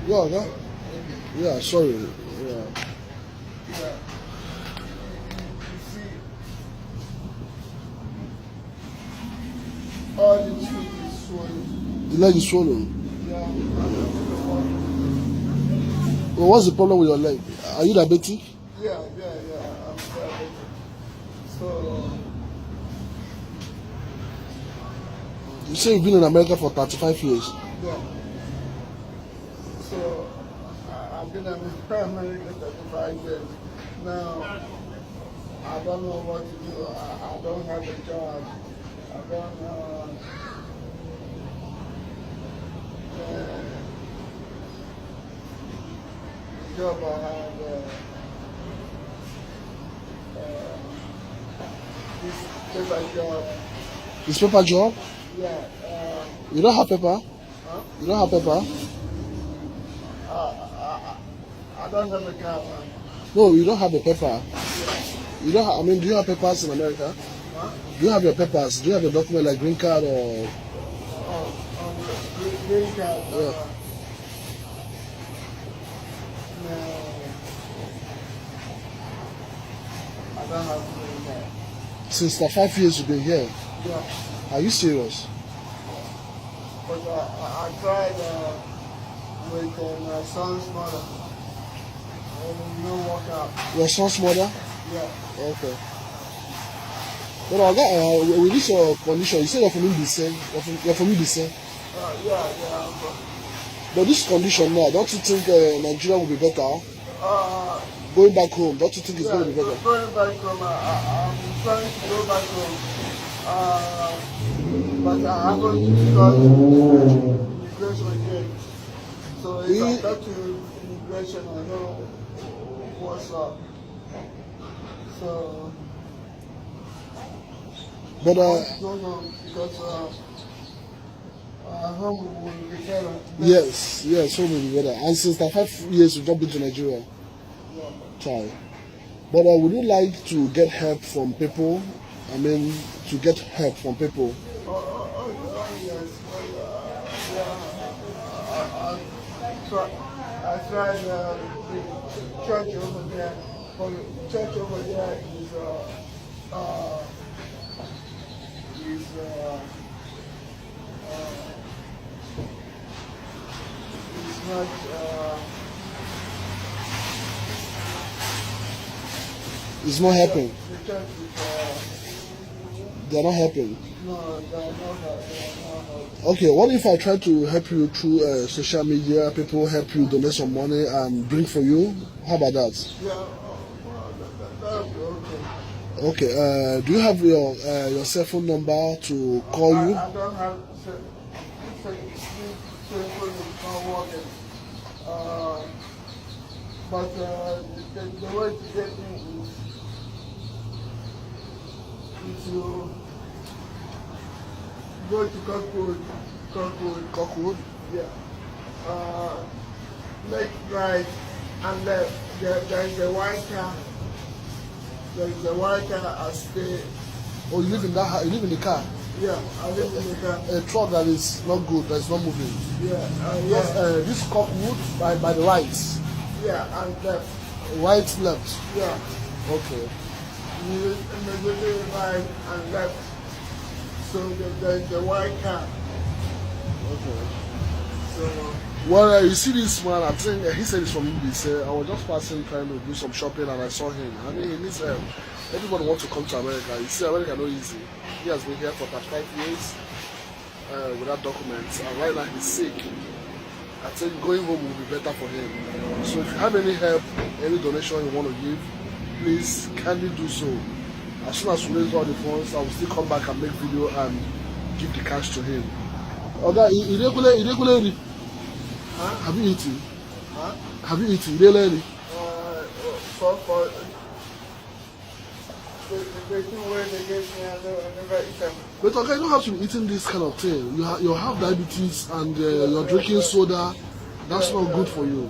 Yeah, yeah, sorry. Yeah. Yeah. You see, all the teeth is swollen. The leg is swollen. Yeah. Well, what's the problem with your leg? Are you diabetic? Yeah. I'm diabetic. So, You say you've been in America for 35 years. yeah. So, I've been in America 35 years. Now, I don't know what to do. I don't have a job. I don't know. The job I have, this paper job. This paper job? Yeah. You don't have paper? Huh? You don't have paper? I don't have a car. No, you don't have a paper. You don't have, I mean, do you have papers in America? Huh? Do you have your papers? Do you have a document like green card or... Green card. Yeah. No. I don't have green card. Since the 5 years you've been here? Yeah. Are you serious? But I tried with my son's mother. No workout. Your son's mother? Yeah. Okay. But with this condition, you say you're from Mbaise. You're from Mbaise. Yeah. But this condition now, don't you think Nigeria will be better? Going back home, don't you think it's going to be better? Going back home, I'm trying to go back home. But I haven't got immigration yet. So if I got to immigration, I know what's up. So, But no, because home will be better. yes, home will be better. And since the 5 years you've not been to Nigeria, Yeah. try. But would you like to get help from people? I mean, to get help from people. Yes. I tried the church over there. But the church over there is not. It's not helping. The church is. They're not helping. No, they're not helping. Okay, what if I try to help you through social media? People help you donate some money and bring for you. How about that? Yeah, that would be okay. Okay. Do you have your cell phone number to call you? I don't have cell phone is not working. But the way to get me is to go to Cockwood. Yeah. Make right and left. There is a white car. There is a white car. I stay. Oh, you live in that house? You live in the car? Yeah, I live in the car. A truck that is not good, that is not moving. Yeah. Yes, this Cockwood by the right. Yeah, and left. Right, left. Yeah. Okay. You immediately right and left. So there's the white car. Okay. So Well, you see this man, I think he said he's from Mbaise. I was just passing trying to do some shopping and I saw him. I mean, he needs help. Everybody wants to come to America. You see, America no easy. He has been here for 35 years without documents, and right now he's sick. I think going home will be better for him. So if you have any help, any donation you want to give, please kindly do so. As soon as we raise all the funds, I will still come back and make video and give the cash to him. Okay, irregularly. Huh? Have you eaten? Huh? Have you eaten? Irregularly? For the two way they gave me, I never eat them. But okay, you don't have to be eating this kind of thing. You have diabetes and you're drinking soda. That's not good for you.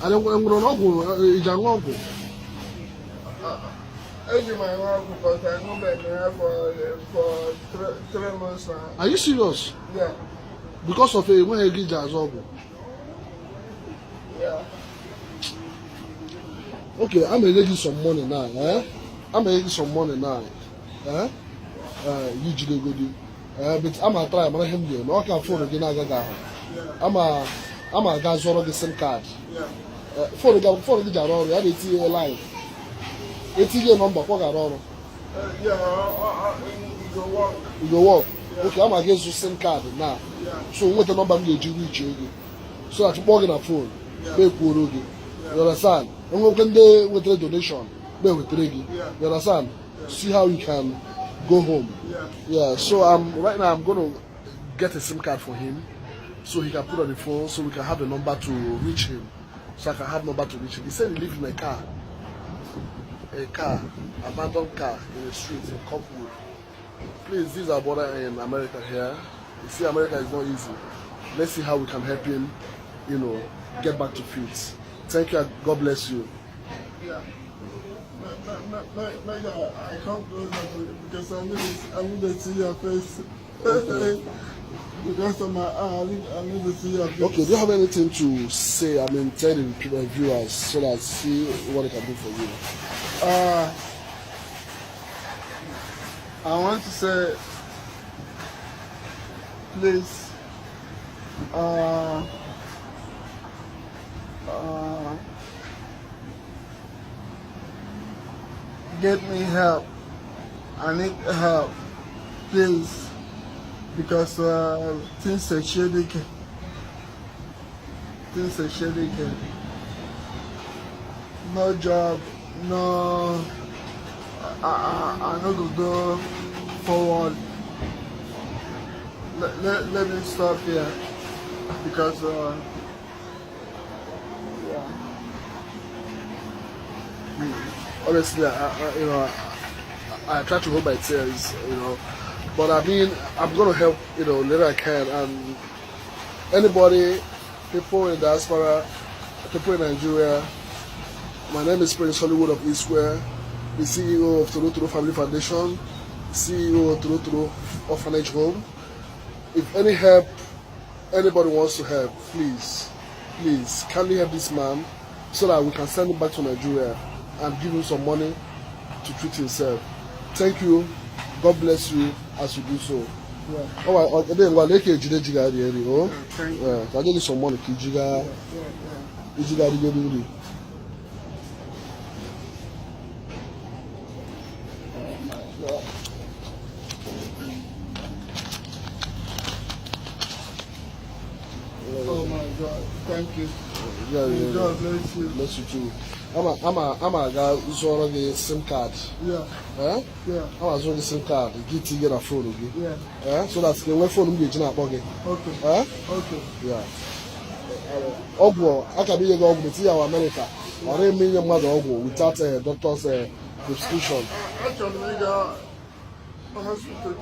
And then I'm going to I do my work because I know that for 3 months now. Are you serious? Yeah. Because of a when you get job. Okay, I'm gonna give you some money now. I'm gonna give you some money now. Eh? You jide go do. But I'm gonna try. I'm gonna him there. No, I can phone again. I'm a guy zoro the SIM card. Phone the jaro. I need to live. It's your number. What got you go work. Okay, I'm gonna get you SIM card now. So what the number I'm gonna reach you? So that you plug in a phone. Pay for it. You understand? And when they with the donation, pay with ready. You understand? See how you can go home. Yeah. So right now I'm gonna get a SIM card for him, so he can put on the phone, so we can have a number to reach him. So I can have number to reach him. He said he lives in a car, abandoned car in the street in Copwood. Please, this is our brother in America here. You see, America is not easy. Let's see how we can help him, get back to feet. Thank you, God bless you. Yeah. Maybe I come closer because I need to see your face. Okay. Because of my eye, I need to see your face. Okay, do you have anything to say? I mean, tell the viewers so that see what they can do for you. I want to say, please, get me help. I need help, please, because things are shady. Things are shady. No job, no. I no go forward. Let me stop here because yeah. Honestly, I try to hold my tears, but I mean, I'm gonna help, little I can, and anybody, people in diaspora, people in Nigeria. My name is Prince Hollywood of East Square, the CEO of Toro Family Foundation, CEO of Toro Orphanage Home. If any help, anybody wants to help, please, kindly help this man so that we can send him back to Nigeria and give him some money to treat himself. Thank you. God bless you as you do so. Yeah. Oh, then we'll make a jiga. Thank you. Yeah, I'll give you some money. Jiga. Oh my God! Thank you. Yeah. God bless you. Bless you too. I'm a guy who's already the SIM card. Yeah. Yeah. I'm a SIM card. Get a phone again. Yeah. So that's the way phone get na pocket. Okay. Okay. Yeah. Ogwo, I can be go ogwo to America. Or a million mother ogwo without a doctor's prescription. Actually, we got a hospital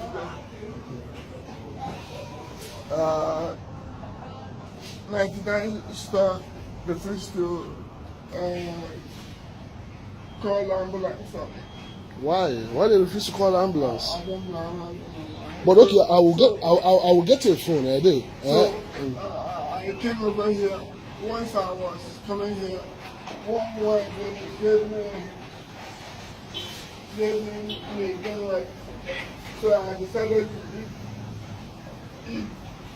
today. 99 star refused to call ambulance. Why? Why they refuse to call ambulance? I don't know. But okay, I will get a phone. I came over here. Once I was coming here, one boy gave me dinner. So I decided to eat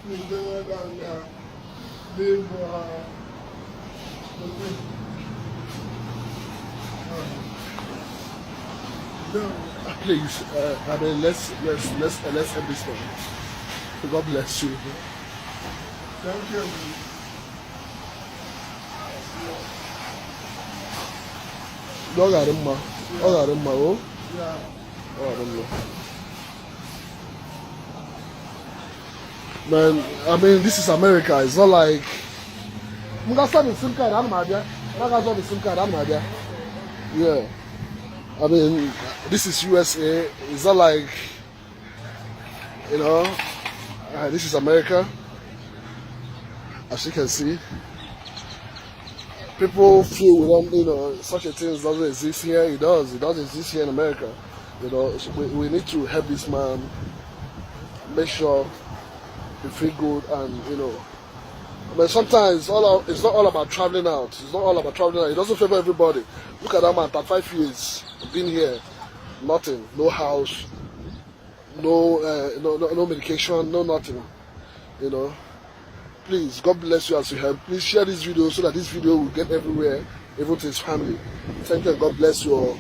the dinner and leave the thing. Please, I mean, let's end this one. God bless you. Thank you. Ọ gara mma. Oh. Yeah. Man, I mean, this is America. It's not like I'm gonna start the SIM card. I'm not there. The SIM card. I'm not there. Yeah. I mean, this is USA. It's not like, this is America. As you can see, people feel we don't, such a thing doesn't exist here. It does. It does exist here in America. So we need to help this man make sure he feel good and I mean, sometimes it's not all about traveling out. It's not all about traveling out. It doesn't favor everybody. Look at that man, 35 years, been here, nothing, no house, no medication, no nothing. You know, please, God bless you as you help. Please share this video so that this video will get everywhere, even to his family. Thank you and God bless you all.